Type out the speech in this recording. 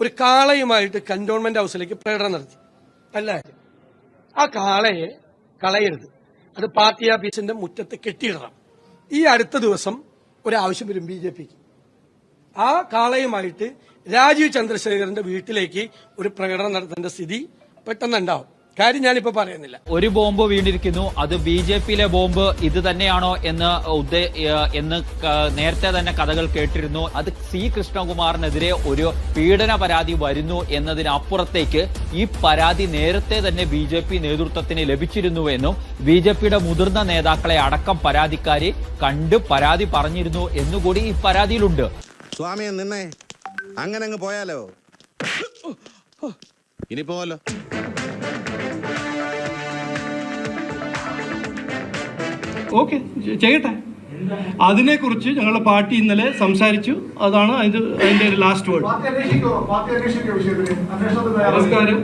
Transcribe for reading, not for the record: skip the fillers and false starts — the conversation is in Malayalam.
ഒരു കാളയുമായിട്ട് കന്റോൺമെന്റ് ഹൗസിലേക്ക് പ്രകടനം നടത്തി. എല്ലാവരും ആ കാളയെ കളയരുത്, അത് പാർട്ടി ഓഫീസിന്റെ മുറ്റത്ത് കെട്ടിയിടണം. ഈ അടുത്ത ദിവസം ഒരാവശ്യം വരും BJPക്ക്. ആ കാളയുമായിട്ട് രാജീവ് ചന്ദ്രശേഖരന്റെ വീട്ടിലേക്ക് ഒരു പ്രകടനം നടത്തേണ്ട സ്ഥിതി പെട്ടെന്നുണ്ടാവും. കാര്യം ഞാനിപ്പോ പറയുന്നില്ല. ഒരു ബോംബ് വീണിരിക്കുന്നു, അത് BJPയിലെ ബോംബ് ഇത് തന്നെയാണോ എന്ന് നേരത്തെ തന്നെ കഥകൾ കേട്ടിരുന്നു. അത് C കൃഷ്ണകുമാറിനെതിരെ ഒരു പീഡന പരാതി വരുന്നു എന്നതിനപ്പുറത്തേക്ക് ഈ പരാതി നേരത്തെ തന്നെ BJP നേതൃത്വത്തിന് ലഭിച്ചിരുന്നുവെന്നും BJPയുടെ മുതിർന്ന നേതാക്കളെ അടക്കം പരാതിക്കാരെ കണ്ട് പരാതി പറഞ്ഞിരുന്നു എന്നുകൂടി ഈ പരാതിയിലുണ്ട്. സ്വാമിയെ നിന്നേ, അങ്ങനെ അങ്ങ് പോയാലോ? ഇനി പോവല്ലോ. ഓക്കെ, ചെയ്യട്ടെ. അതിനെക്കുറിച്ച് ഞങ്ങളുടെ പാർട്ടി ഇന്നലെ സംസാരിച്ചു. അതാണ് അതിന്റെ ലാസ്റ്റ് വേർഡ്. നമസ്കാരം.